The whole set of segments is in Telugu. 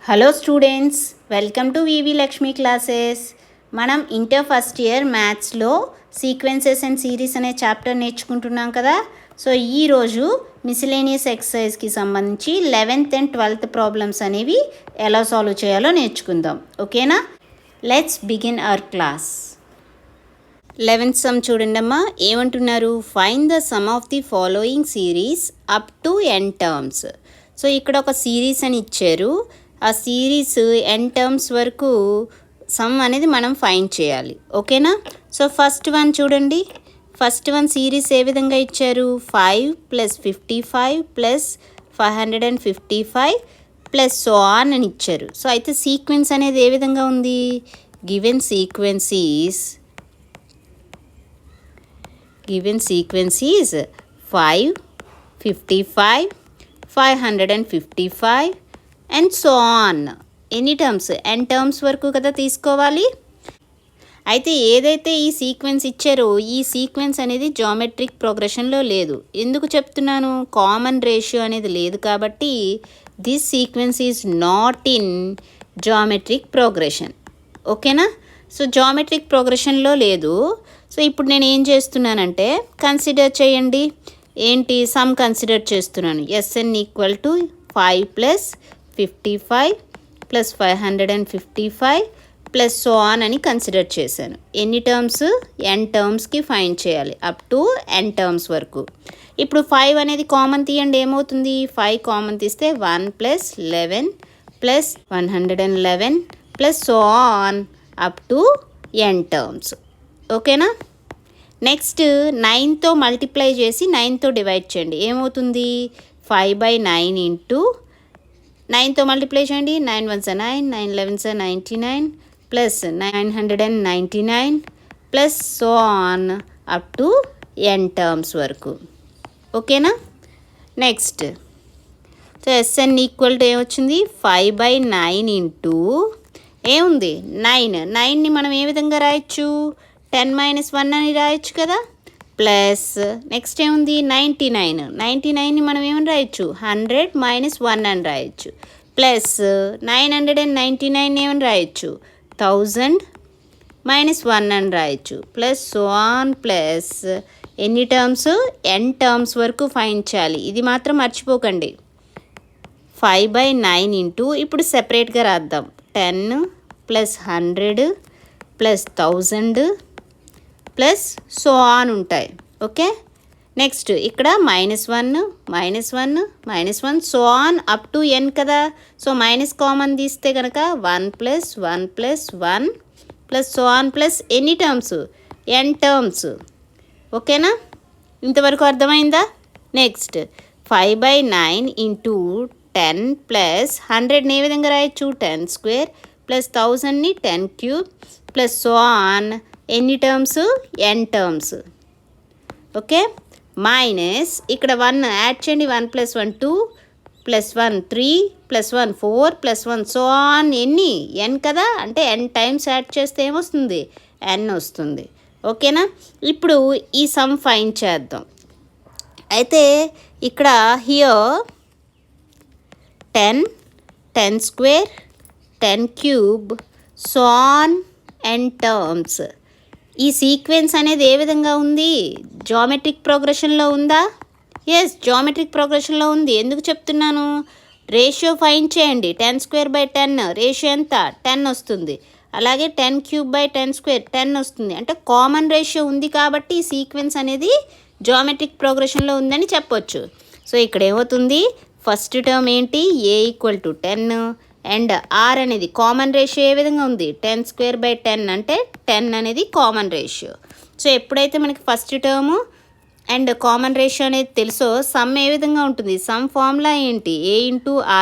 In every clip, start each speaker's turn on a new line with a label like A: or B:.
A: Hello students, welcome to V V Lakshmi classes. మనం ఇంటర్ ఫస్ట్ ఇయర్ మ్యాథ్స్లో సీక్వెన్సెస్ అండ్ సిరీస్ అనే చాప్టర్ నేర్చుకుంటున్నాం కదా. సో ఈరోజు మిసిలేనియస్ ఎక్సర్సైజ్కి సంబంధించి 11th అండ్ 12th ప్రాబ్లమ్స్ అనేవి ఎలా సాల్వ్ చేయాలో నేర్చుకుందాం. ఓకేనా? Let's begin our class. 11th some చూడండి అమ్మా, ఏమంటున్నారు? Find the sum of the following series up to n terms. So ఇక్కడ ఒక సిరీస్ అని ఇచ్చారు. ఆ సిరీస్ n టర్మ్స్ వరకు సమ్ అనేది మనం ఫైండ్ చేయాలి. ఓకేనా? సో ఫస్ట్ వన్ చూడండి. ఫస్ట్ వన్ సిరీస్ ఏ విధంగా ఇచ్చారు? 5 + 55 + 555 ప్లస్ సో ఆన్ అని ఇచ్చారు. సో అయితే సీక్వెన్స్ అనేది ఏ విధంగా ఉంది? Given sequence is 5, 55, 555 and so on. ఎన్ని టర్మ్స్? n టర్మ్స్ వరకు కదా తీసుకోవాలి. అయితే ఏదైతే ఈ సీక్వెన్స్ ఇచ్చారో ఈ సీక్వెన్స్ అనేది జామెట్రిక్ ప్రోగ్రెషన్లో లేదు. ఎందుకు చెప్తున్నాను? కామన్ రేషియో అనేది లేదు కాబట్టి this sequence is not in geometric progression. ఓకేనా? సో జామెట్రిక్ ప్రోగ్రెషన్లో లేదు. సో ఇప్పుడు నేను ఏం చేస్తున్నానంటే కన్సిడర్ చేయండి. ఏంటి? సమ్ కన్సిడర్ చేస్తున్నాను. Sn = 5 + 55 + 555 ప్లస్ సో ఆన్ అని కన్సిడర్ చేశాను. ఎన్ని టర్మ్స్? n టర్మ్స్కి ఫైండ్ చేయాలి అప్ టు n టర్మ్స్ వరకు. ఇప్పుడు 5 అనేది కామన్ తీయండి. ఏమవుతుంది? 5 కామన్ తీస్తే 1 + 11 + 111 plus so on up to n terms. ఓకేనా? నెక్స్ట్ 9తో మల్టిప్లై చేసి 9తో డివైడ్ చేయండి. ఏమవుతుంది? 5/9 ఇంటూ 9తో మల్టిప్లై చేయండి. 9 1 9, 9 11 99 plus 999 plus so on up to n terms వరకు. ఓకేనా? నెక్స్ట్ సో Sn = ఏమొచ్చింది? 5/9 ఇంటూ ఏముంది? 9ని మనం ఏ విధంగా రాయొచ్చు? 10 - 1 అని రాయొచ్చు కదా. ప్లస్ నెక్స్ట్ ఏముంది? 99ని మనం ఏమని రాయొచ్చు? 100 - 1 అని రాయొచ్చు. ప్లస్ 999 ఏమని రాయొచ్చు? 1000 - 1 అని రాయొచ్చు. ప్లస్ సో ఆన్ ప్లస్ ఎన్ని టర్మ్స్? n టర్మ్స్ వరకు ఫైండ్ చేయాలి. ఇది మాత్రం మర్చిపోకండి. 5/9 ఇంటూ ఇప్పుడు సెపరేట్గా రాద్దాం. 10 + 100 + 1000 ప్లస్ సో ఆన్ ఉంటాయి. ఓకే? నెక్స్ట్ ఇక్కడ -1 -1 so on up to n కదా. సో మైనస్ కామన్ తీస్తే కనుక 1 + 1 + 1 ప్లస్ సో ఆన్ ప్లస్ ఎన్ని టర్మ్స్? n terms. ఓకేనా? ఇంతవరకు అర్థమైందా? నెక్స్ట్ 5/9 ఇంటూ 10 ప్లస్ 100ని ఏ విధంగా రాయొచ్చు? 10² ప్లస్ 1000ని 10³ ప్లస్ సో ఆన్ ఎన్ని terms? n terms. Okay? Minus ఇక్కడ 1 యాడ్ చేయండి. 1 + 1 2 plus 1 3 plus 1 4 plus 1 so on ఎన్ని? n కదా. అంటే n టైమ్స్ యాడ్ చేస్తే ఏమొస్తుంది? n వస్తుంది. ఓకేనా? ఇప్పుడు ఈ సమ్ ఫైండ్ చేద్దాం. అయితే ఇక్కడ here 10 10² 10³ so on n terms. ఈ సీక్వెన్స్ అనేది ఏ విధంగా ఉంది? జామెట్రిక్ ప్రోగ్రెషన్లో ఉందా? ఎస్, జామెట్రిక్ ప్రోగ్రెషన్లో ఉంది. ఎందుకు చెప్తున్నాను? రేషియో ఫైండ్ చేయండి. 10²/10 రేషియో ఎంత? 10 వస్తుంది. అలాగే 10³/10² 10 వస్తుంది. అంటే కామన్ రేషియో ఉంది కాబట్టి ఈ సీక్వెన్స్ అనేది జామెట్రిక్ ప్రోగ్రెషన్లో ఉందని చెప్పొచ్చు. సో ఇక్కడ ఏమవుతుంది? ఫస్ట్ టర్మ్ ఏంటి? a = 10 అండ్ r అనేది కామన్ రేషియో ఏ విధంగా ఉంది? 10²/10 అంటే 10 అనేది కామన్ రేషియో. సో ఎప్పుడైతే మనకి first term and common ratio అనేది తెలుసో సమ్ ఏ విధంగా ఉంటుంది? సమ్ ఫార్ములా ఏంటి? a ×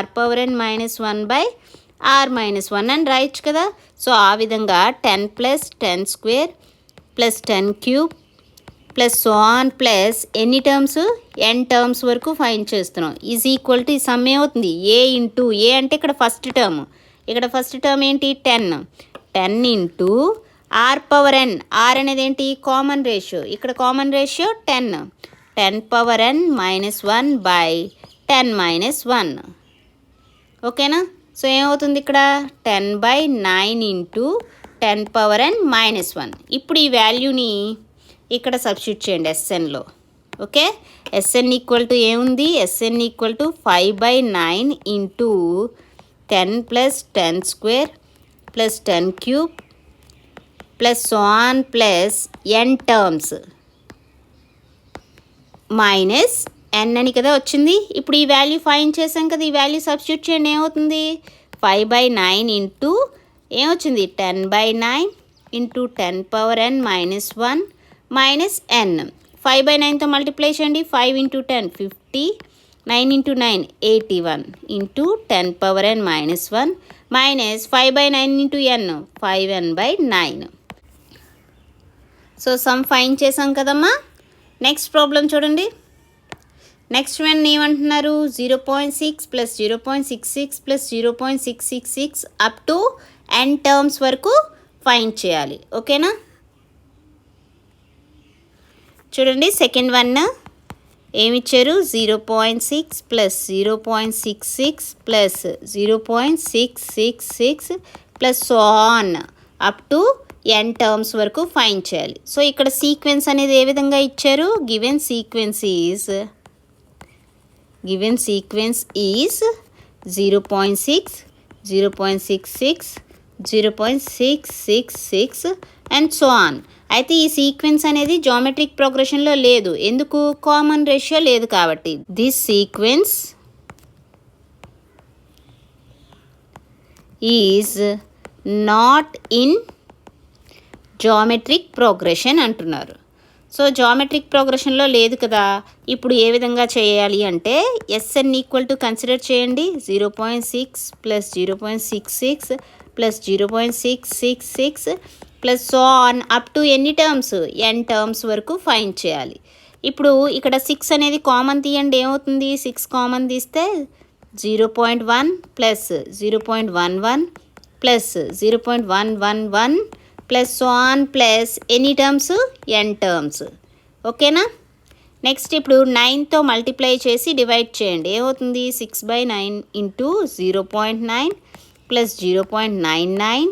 A: r⁻n - 1/r - 1 అని రాయొచ్చు కదా. సో ఆ విధంగా 10 + 10² plus 10³ plus so on plus ఎన్ని టర్మ్స్? n టర్మ్స్ వరకు ఫైండ్ చేస్తున్నాం. ఈజ్ ఈక్వల్ టు ఈ సమ్ ఏమవుతుంది? a ఇంటూ a అంటే ఇక్కడ ఫస్ట్ టర్మ్. ఇక్కడ ఫస్ట్ టర్మ్ ఏంటి? 10 ఇంటూ r⁻n. r అనేది ఏంటి? Common ratio. ఇక్కడ కామన్ రేషియో 10 10⁻n - 1/10 - 1. ఓకేనా? సో ఏమవుతుంది ఇక్కడ 10/9 ఇంటూ 10^n-1. ఇప్పుడు ఈ వాల్యూని ఇక్కడ సబ్స్టిట్యూట్ చేయండి ఎస్ఎన్లో. ఓకే, ఎస్ఎన్ ఈక్వల్ టు ఏముంది, S N equal to 5/9 into 10 + 10² + 10³ plus so on plus n terms minus n అని కదా వచ్చింది. ఇప్పుడు ఈ వాల్యూ ఫైండ్ చేసాం కదా, ఈ వాల్యూ సబ్స్టిట్యూట్ చేయండి. ఏమవుతుంది, 5/9 ఇంటూ ఏమొచ్చింది 10/9 ఇంటూ 10^n-1 మైనస్ n. 5/9తో మల్టిప్లై చేయండి. 5 × 10 50, 9 × 9 81 into 10^n-1 minus 5/9 into n 5n/9. So sum find చేసాం కదమ్మా. నెక్స్ట్ ప్రాబ్లం చూడండి. నెక్స్ట్ వన్ ఏమంటున్నారు, 0.6 + 0.66 + 0.666 అప్ టు n టర్మ్స్ వరకు ఫైండ్ చేయాలి. ఓకేనా, చూడండి. సెకండ్ వన్ ఏమిచ్చారు, 0.6 + 0.66 + 0.666 plus so on up to n terms వరకు ఫైండ్ చేయాలి. సో ఇక్కడ సీక్వెన్స్ అనేది ఏ విధంగా ఇచ్చారు, given sequence is 0.6, 0.66, 0.666 and so on. అయితే ఈ సీక్వెన్స్ అనేది జామెట్రిక్ ప్రోగ్రెషన్లో లేదు. ఎందుకు, కామన్ రేషియో లేదు కాబట్టి. This sequence is not in geometric progression అంటున్నారు. సో జామెట్రిక్ ప్రోగ్రెషన్లో లేదు కదా. ఇప్పుడు ఏ విధంగా చేయాలి అంటే ఎస్ఎన్ ఈక్వల్ టు కన్సిడర్ చేయండి. 0.6 + 0.66 + 0.666 plus so on up to ఎన్ని టర్మ్స్, n టర్మ్స్ వరకు ఫైండ్ చేయాలి. ఇప్పుడు ఇక్కడ 6 అనేది కామన్ తీయండి. ఏమవుతుంది, 6 కామన్ తీస్తే 0.1 + 0.11 plus 0.111 plus so on plus ఎన్ని టర్మ్స్, n టర్మ్స్. ఓకేనా. నెక్స్ట్ ఇప్పుడు 9తో మల్టిప్లై చేసి డివైడ్ చేయండి. ఏమవుతుంది, 6/9 into 0.9 plus 0.99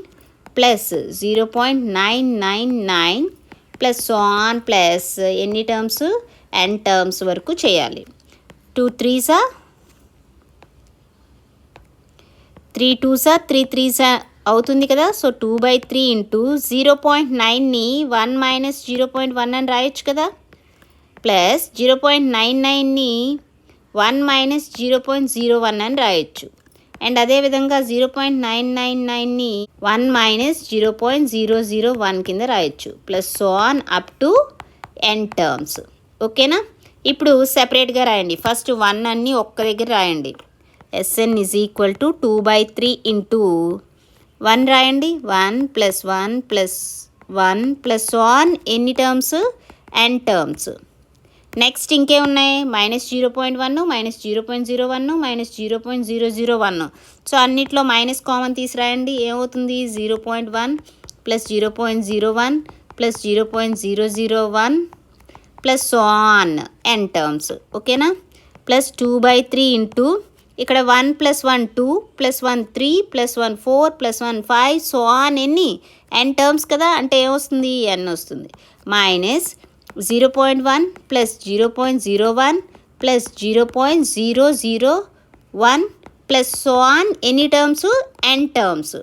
A: plus 0.999 plus so on plus ఎన్ని టర్మ్స్, n టర్మ్స్ వరకు చేయాలి. 2 3s 3 2s 3 3s అవుతుంది కదా. సో 2/3 ఇంటూ 0.9ని 1 మైనస్ 0.1 అని రాయొచ్చు కదా, ప్లస్ 0.99ని 1 మైనస్ 0.01 అని రాయొచ్చు. అండ్ అదేవిధంగా 0.999ని 1 మైనస్ 0.001 కింద రాయొచ్చు. Plus so on up to n terms. ఓకేనా. ఇప్పుడు సెపరేట్గా రాయండి. ఫస్ట్ 1 అన్ని ఒక్క దగ్గర రాయండి. S N is equal to 2/3 into 1 రాయండి. 1 + 1 + 1 ప్లస్ సో ఆన్ ఎన్ని టర్మ్స్, n టర్మ్స్. నెక్స్ట్ ఇంకేమున్నాయి, -0.1 -0.01 -0.001. సో అన్నిట్లో మైనస్ కామన్ తీసిరాయండి. ఏమవుతుంది, 0.1 + 0.01 + 0.001 plus so on n terms. ఓకేనా. ప్లస్ 2/3 ఇంటూ ఇక్కడ 1 + 1 2 + 1 3 + 1 4 + 1 5 సో ఆన్ ఎన్ని, n టర్మ్స్ కదా, అంటే ఏమొస్తుంది, n వస్తుంది. మైనస్ 0.1 + 0.01 + 0.001 ప్లస్ సో ఆన్ ఎన్ని టర్మ్స్, n టర్మ్స్.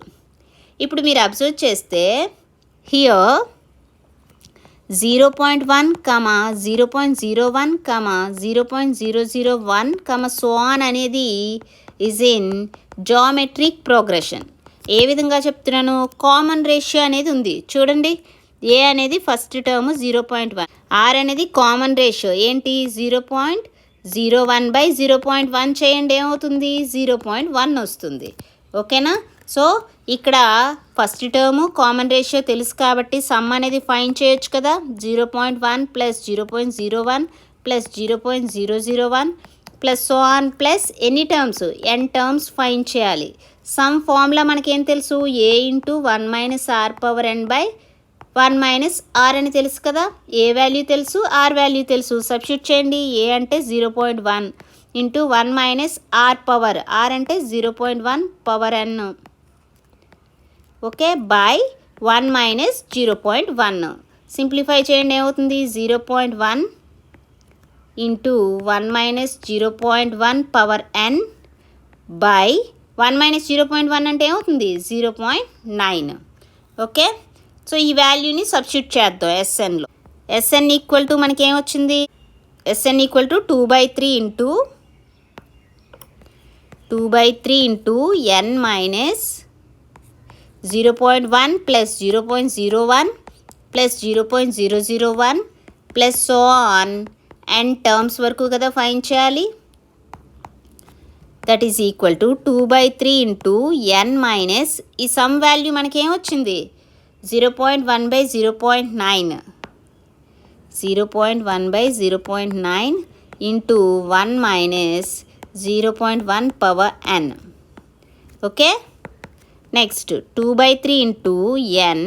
A: ఇప్పుడు మీరు అబ్జర్వ్ చేస్తే హియర్ 0.1, 0.01, 0.001 సో ఆన్ అనేది ఈజ్ ఇన్ జామెట్రిక్ ప్రోగ్రెషన్. ఏ విధంగా చెప్తున్నాను, కామన్ రేషియో అనేది ఉంది. చూడండి, ఏ అనేది ఫస్ట్ టర్మ్ 0.1, ఆర్ అనేది కామన్ రేషియో ఏంటి 0.01/0.1 చేయండి. ఏమవుతుంది, 0.1 వస్తుంది. ఓకేనా. సో ఇక్కడ ఫస్ట్ టర్ము కామన్ రేషియో తెలుసు కాబట్టి సమ్ అనేది ఫైండ్ చేయొచ్చు కదా. 0.1 + 0.01 + 0.001 ప్లస్ సో ఆన్ ప్లస్ ఎన్ని టర్మ్స్, n టర్మ్స్ ఫైండ్ చేయాలి. సమ్ ఫార్ములా మనకేం తెలుసు, a × 1 - r/1 - r అని తెలుసు కదా. ఏ వాల్యూ తెలుసు, r వాల్యూ తెలుసు. సబ్స్టిట్యూట్ చేయండి. a అంటే 0.1, into 1 minus r power, r అంటే 0.1 power n, okay, by 1 minus 0.1. Simplify చేయండి, ఏమవుతుంది 0.1 into 1 minus 0.1 power n by 1 minus 0.1 అంటే ఏమవుతుంది 0.9. ఓకే, సో ఈ వాల్యూని సబ్స్టిట్యూట్ చేద్దాం ఎస్ఎన్లో. ఎస్ఎన్ ఈక్వల్ టు మనకి ఏమొచ్చింది, S N equal to 2/3 into n minus 0.1 plus 0.01 plus 0.001 plus so on n terms వరకు కదా ఫైండ్ చేయాలి. That is equal to 2/3 into n minus ఈ సమ్ వాల్యూ మనకి ఏమొచ్చింది 0.1/0.9, 0.1/0.9 into 1 minus 0.1 power n. Okay, next 2/3 into n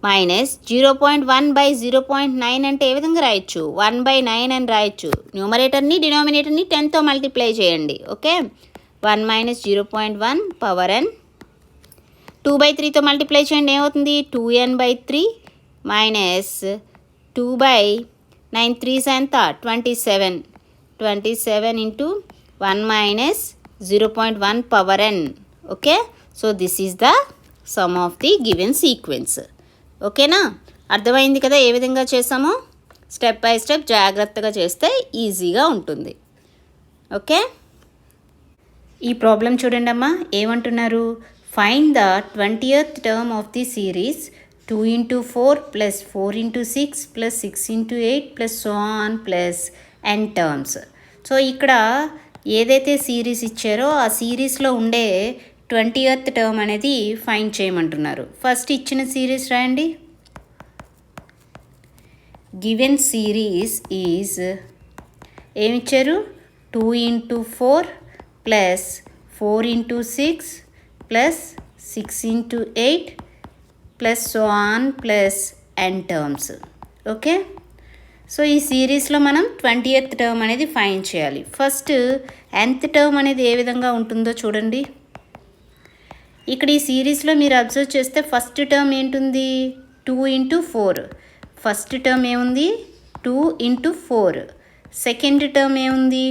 A: minus 0.1/0.9 అంటే ఏ విధంగా రాయొచ్చు 1/9 అని రాయొచ్చు. న్యూమరేటర్ని డినామినేటర్ని 10తో మల్టిప్లై చేయండి. Okay, 1 minus 0.1 power n 2/3తో multiply చేయండి, ఏమవుతుంది 2n/3 మైనస్ 2/9 3 ఎంత 27 into 1 minus 0.1 power n. Okay, so this is the sum of the given sequence. ఓకేనా, అర్థమైంది కదా ఏ విధంగా చేసామో. స్టెప్ బై స్టెప్ జాగ్రత్తగా చేస్తే ఈజీగా ఉంటుంది. ఓకే, ఈ ప్రాబ్లం చూడండి అమ్మా, ఏమంటున్నారు, find the 20th term of the series 2 into 4 plus 4 into 6 plus 6 into 8 plus so on plus n terms. So ఇక్కడ ఏదైతే సిరీస్ ఇచ్చారో ఆ సిరీస్లో ఉండే 20th టర్మ్ అనేది ఫైండ్ చేయమంటున్నారు. ఫస్ట్ ఇచ్చిన సిరీస్ రాయండి. గివెన్ సిరీస్ ఈజ్ ఏమిచ్చారు 2 into 4 plus 4 into 6 plus 6 into 8 plus so on plus n terms. Okay, so ఈ సిరీస్లో మనం 20th టర్మ్ అనేది ఫైండ్ చేయాలి. ఫస్ట్ nth టర్మ్ అనేది ఏ విధంగా ఉంటుందో చూడండి. ఇక్కడ ఈ సిరీస్లో మీరు అబ్జర్వ్ చేస్తే ఫస్ట్ టర్మ్ ఏంటుంది 2 into 4. ఫస్ట్ టర్మ్ ఏముంది 2 into 4. సెకండ్ టర్మ్ ఏముంది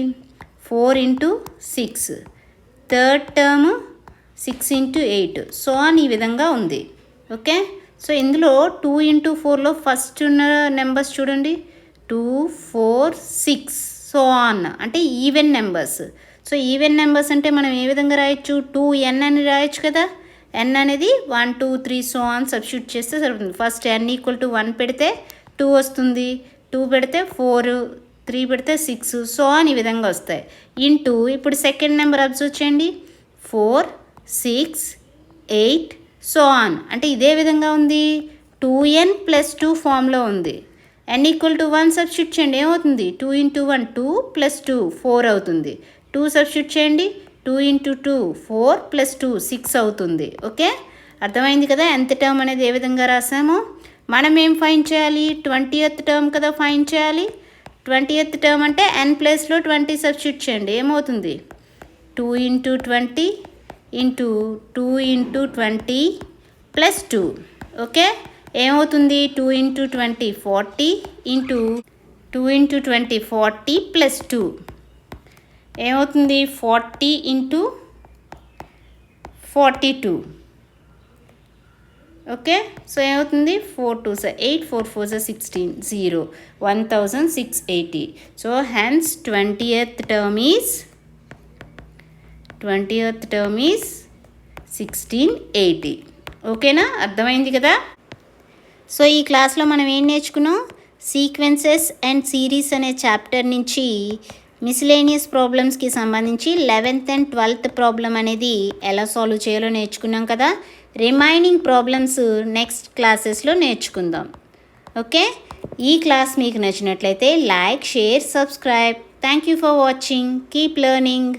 A: 4 into 6. Third term 6 into 8 so on ఈ విధంగా ఉంది. ఓకే, సో ఇందులో 2 into 4లో ఫస్ట్ ఉన్న నెంబర్స్ చూడండి 2 4 6 సో ఆన్ అంటే even numbers. So even numbers అంటే మనం ఏ విధంగా రాయొచ్చు 2n అని రాయొచ్చు కదా. n అనేది 1 2 3 సో ఆన్ సబ్స్టిట్యూట్ చేస్తే సరిపోతుంది. ఫస్ట్ n ఈక్వల్ టు 1 పెడితే 2 వస్తుంది, 2 పెడితే 4, 3 పెడితే 6 సో ఆన్ ఈ విధంగా వస్తాయి. ఇంటూ ఇప్పుడు సెకండ్ నెంబర్ అబ్జర్వ్ చేయండి 4 6 8 సో ఆన్ అంటే ఇదే విధంగా ఉంది 2n ప్లస్ 2 ఫామ్లో ఉంది. n ఈక్వల్ టు 1 సబ్స్టిట్యూట్ చేయండి, ఏమవుతుంది 2 into 1 2 ప్లస్ 2 4 అవుతుంది. 2 సబ్స్టిట్యూట్ చేయండి 2 into 2 4 ప్లస్ 2 6 అవుతుంది. ఓకే, అర్థమైంది కదా nth టర్మ్ అనేది ఏ విధంగా రాసామో. మనం ఏం ఫైండ్ చేయాలి 20th టర్మ్ కదా ఫైండ్ చేయాలి. 20th టర్మ్ అంటే n ప్లేస్లో 20 సబ్స్టిట్యూట్ చేయండి, ఏమవుతుంది 2 into 20 into 2 into 20 plus 2. Okay, ఏమవుతుంది 2 into 20 40 ఇంటూ 2 into 20 40 ప్లస్ 2 ఏమవుతుంది 40 into 42. ఓకే, సో ఏమవుతుంది 4 2 8 4 4 16 0 1680. So hence 20th term is 1680. ఓకేనా, అర్థమైంది కదా. సో ఈ క్లాస్లో మనం ఏం నేర్చుకున్నాం, సీక్వెన్సెస్ అండ్ సిరీస్ అనే చాప్టర్ నుంచి మిస్లేనియస్ ప్రాబ్లమ్స్కి సంబంధించి 11th and 12th ప్రాబ్లం అనేది ఎలా సాల్వ్ చేయాలో నేర్చుకున్నాం కదా. రిమైనింగ్ ప్రాబ్లమ్స్ నెక్స్ట్ క్లాసెస్లో నేర్చుకుందాం. ఓకే, ఈ క్లాస్ మీకు నచ్చినట్లయితే like share subscribe. Thank you for watching. Keep learning.